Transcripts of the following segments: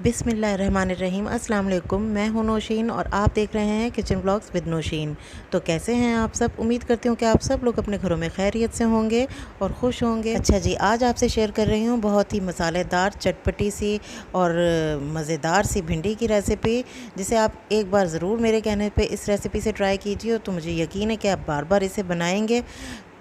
बिस्मिल्लाहिर्रहमानिर्रहीम। अस्सलाम वालेकुम। मैं हूं नौशीन और आप देख रहे हैं किचन ब्लॉग्स विद नौशीन। तो कैसे हैं आप सब? उम्मीद करती हूं कि आप सब लोग अपने घरों में खैरियत से होंगे और खुश होंगे। अच्छा जी, आज आपसे शेयर कर रही हूं बहुत ही मसालेदार, चटपटी सी और मज़ेदार सी भिंडी की रेसिपी, जिसे आप एक बार ज़रूर मेरे कहने पे इस रेसिपी से ट्राई कीजिए तो मुझे यकीन है कि आप बार बार इसे बनाएंगे।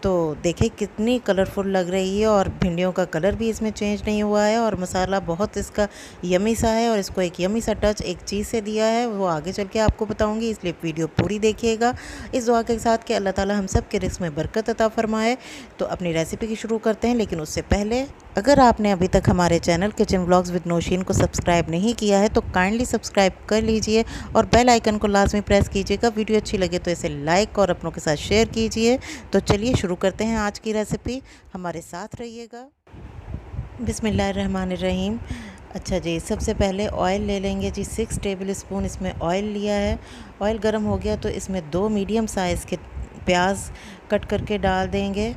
तो देखिए कितनी कलरफुल लग रही है और भिंडियों का कलर भी इसमें चेंज नहीं हुआ है और मसाला बहुत इसका यमी सा है और इसको एक यमी सा टच एक चीज़ से दिया है, वो आगे चल के आपको बताऊंगी, इसलिए वीडियो पूरी देखिएगा इस दुआ के साथ कि अल्लाह ताला हम सब के रिस्क में बरकत अता फरमाए। तो अपनी रेसिपी की शुरू करते हैं, लेकिन उससे पहले अगर आपने अभी तक हमारे channel kitchen blogs with Nausheen को सब्सक्राइब नहीं किया है तो काइंडली सब्सक्राइब कर लीजिए और बेल आइकन को लाजमी प्रेस कीजिएगा। वीडियो अच्छी लगे तो इसे लाइक और अपनों के साथ शेयर कीजिए। तो चलिए शुरू करते हैं आज की रेसिपी, हमारे साथ रहिएगा। बिस्मिल्लाहिर्रहमानिर्रहीम। अच्छा जी, सबसे पहले ऑयल ले लेंगे जी। 6 टेबल स्पून इसमें ऑयल लिया है। ऑयल गर्म हो गया तो इसमें 2 मीडियम साइज़ के प्याज कट करके डाल देंगे।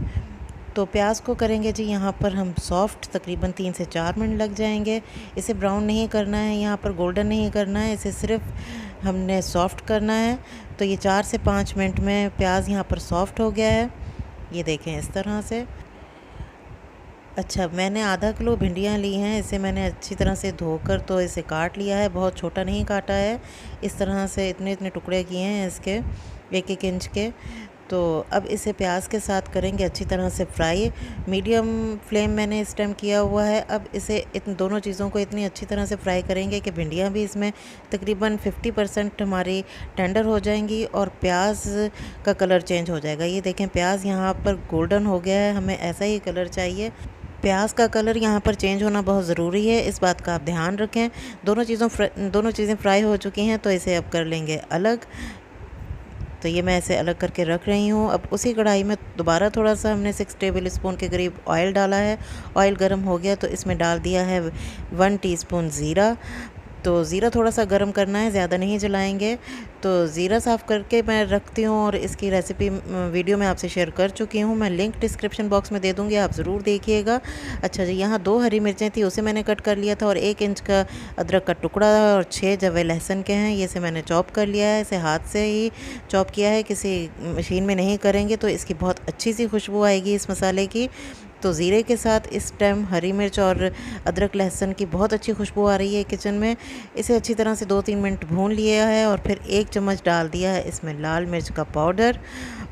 तो प्याज को करेंगे जी यहाँ पर हम सॉफ़्ट, तकरीबन 3 से 4 मिनट लग जाएंगे। इसे ब्राउन नहीं करना है, यहाँ पर गोल्डन नहीं करना है, इसे सिर्फ हमने सॉफ़्ट करना है। तो ये 4 से 5 मिनट में प्याज यहाँ पर सॉफ़्ट हो गया है, ये देखें इस तरह से। अच्छा, मैंने आधा किलो भिंडियाँ ली हैं, इसे मैंने अच्छी तरह से धोकर तो इसे काट लिया है, बहुत छोटा नहीं काटा है, इस तरह से इतने इतने टुकड़े किए हैं इसके 1-1 इंच के। तो अब इसे प्याज के साथ करेंगे अच्छी तरह से फ्राई। मीडियम फ्लेम मैंने इस टाइम किया हुआ है। अब इसे दोनों चीज़ों को इतनी अच्छी तरह से फ्राई करेंगे कि भिंडियाँ भी इसमें तकरीबन 50% हमारी टेंडर हो जाएंगी और प्याज का कलर चेंज हो जाएगा। ये देखें प्याज यहाँ पर गोल्डन हो गया है, हमें ऐसा ही कलर चाहिए। प्याज का कलर यहाँ पर चेंज होना बहुत ज़रूरी है, इस बात का आप ध्यान रखें। दोनों चीज़ें फ्राई हो चुकी हैं तो इसे अब कर लेंगे अलग। तो ये मैं इसे अलग करके रख रही हूँ। अब उसी कढ़ाई में दोबारा थोड़ा सा हमने 6 टेबल स्पून के करीब ऑयल डाला है। ऑयल गर्म हो गया तो इसमें डाल दिया है 1 टीस्पून ज़ीरा। तो ज़ीरा थोड़ा सा गर्म करना है, ज़्यादा नहीं जलाएंगे। तो ज़ीरा साफ़ करके मैं रखती हूँ और इसकी रेसिपी वीडियो में आपसे शेयर कर चुकी हूँ, मैं लिंक डिस्क्रिप्शन बॉक्स में दे दूँगी, आप ज़रूर देखिएगा। अच्छा जी, यहाँ 2 हरी मिर्चें थी, उसे मैंने कट कर लिया था और 1 इंच का अदरक का टुकड़ा और 6 जवे लहसुन के हैं, ये से मैंने चॉप कर लिया है। इसे हाथ से ही चॉप किया है, किसी मशीन में नहीं करेंगे तो इसकी बहुत अच्छी सी खुशबू आएगी इस मसाले की। तो ज़ीरे के साथ इस टाइम हरी मिर्च और अदरक लहसुन की बहुत अच्छी खुशबू आ रही है किचन में। इसे अच्छी तरह से 2-3 मिनट भून लिया है और फिर 1 चम्मच डाल दिया है इसमें लाल मिर्च का पाउडर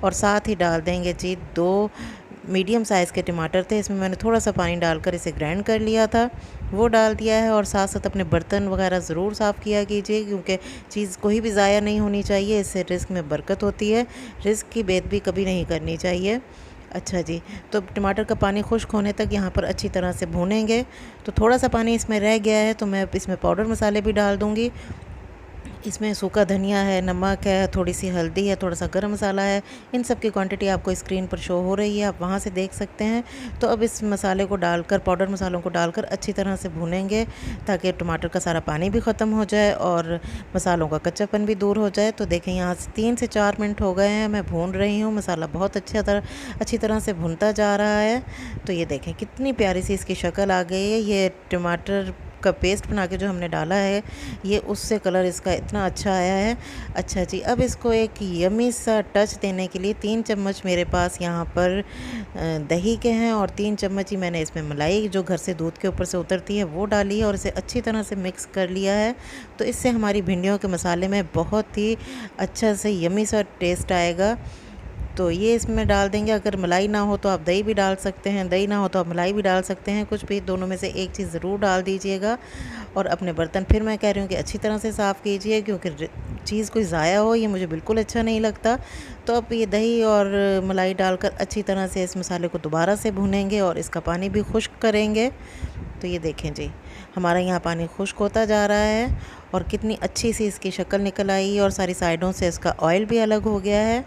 और साथ ही डाल देंगे जी 2 मीडियम साइज़ के टमाटर थे, इसमें मैंने थोड़ा सा पानी डालकर इसे ग्राइंड कर लिया था, वो डाल दिया है। और साथ साथ अपने बर्तन वगैरह ज़रूर साफ़ किया कीजिए, क्योंकि चीज़ कोई भी ज़ाया नहीं होनी चाहिए, इससे रिस्क में बरकत होती है, रिस्क की बेत भी कभी नहीं करनी चाहिए। अच्छा जी, तो टमाटर का पानी खुश्क होने तक यहाँ पर अच्छी तरह से भूनेंगे। तो थोड़ा सा पानी इसमें रह गया है तो मैं इसमें पाउडर मसाले भी डाल दूँगी। इसमें सूखा धनिया है, नमक है, थोड़ी सी हल्दी है, थोड़ा सा गरम मसाला है। इन सब की क्वांटिटी आपको स्क्रीन पर शो हो रही है, आप वहाँ से देख सकते हैं। तो अब इस मसाले को डालकर, पाउडर मसालों को डालकर अच्छी तरह से भूनेंगे ताकि टमाटर का सारा पानी भी ख़त्म हो जाए और मसालों का कच्चापन भी दूर हो जाए। तो देखें यहाँ से 3 से 4 मिनट हो गए हैं, मैं भून रही हूँ, मसाला बहुत अच्छी तरह से भुनता जा रहा है। तो ये देखें कितनी प्यारी सी इसकी शक्ल आ गई है। ये टमाटर का पेस्ट बना के जो हमने डाला है, ये उससे कलर इसका इतना अच्छा आया है। अच्छा जी, अब इसको एक यमी सा टच देने के लिए 3 चम्मच मेरे पास यहाँ पर दही के हैं और 3 चम्मच ही मैंने इसमें मलाई जो घर से दूध के ऊपर से उतरती है वो डाली है और इसे अच्छी तरह से मिक्स कर लिया है। तो इससे हमारी भिंडियों के मसाले में बहुत ही अच्छा से यमी सा टेस्ट आएगा। तो ये इसमें डाल देंगे। अगर मलाई ना हो तो आप दही भी डाल सकते हैं, दही ना हो तो आप मलाई भी डाल सकते हैं, कुछ भी दोनों में से एक चीज़ ज़रूर डाल दीजिएगा। और अपने बर्तन फिर मैं कह रही हूँ कि अच्छी तरह से साफ़ कीजिए, क्योंकि चीज़ कोई ज़ाया हो ये मुझे बिल्कुल अच्छा नहीं लगता। तो अब ये दही और मलाई डालकर अच्छी तरह से इस मसाले को दोबारा से भूनेंगे और इसका पानी भी खुश्क करेंगे। तो ये देखें जी, हमारा यहाँ पानी खुश्क होता जा रहा है और कितनी अच्छी सी इसकी शक्ल निकल आई और सारी साइडों से इसका ऑयल भी अलग हो गया है।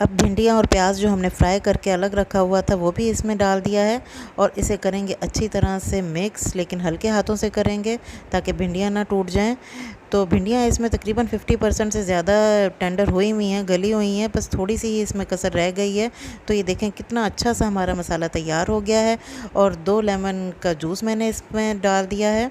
अब भिंडियाँ और प्याज जो हमने फ्राई करके अलग रखा हुआ था वो भी इसमें डाल दिया है और इसे करेंगे अच्छी तरह से मिक्स, लेकिन हल्के हाथों से करेंगे ताकि भिंडियाँ ना टूट जाएं। तो भिंडियाँ इसमें तकरीबन 50% से ज़्यादा टेंडर हुई हुई हैं, गली हुई हैं, बस थोड़ी सी ही इसमें कसर रह गई है। तो ये देखें कितना अच्छा सा हमारा मसाला तैयार हो गया है और 2 लेमन का जूस मैंने इसमें डाल दिया है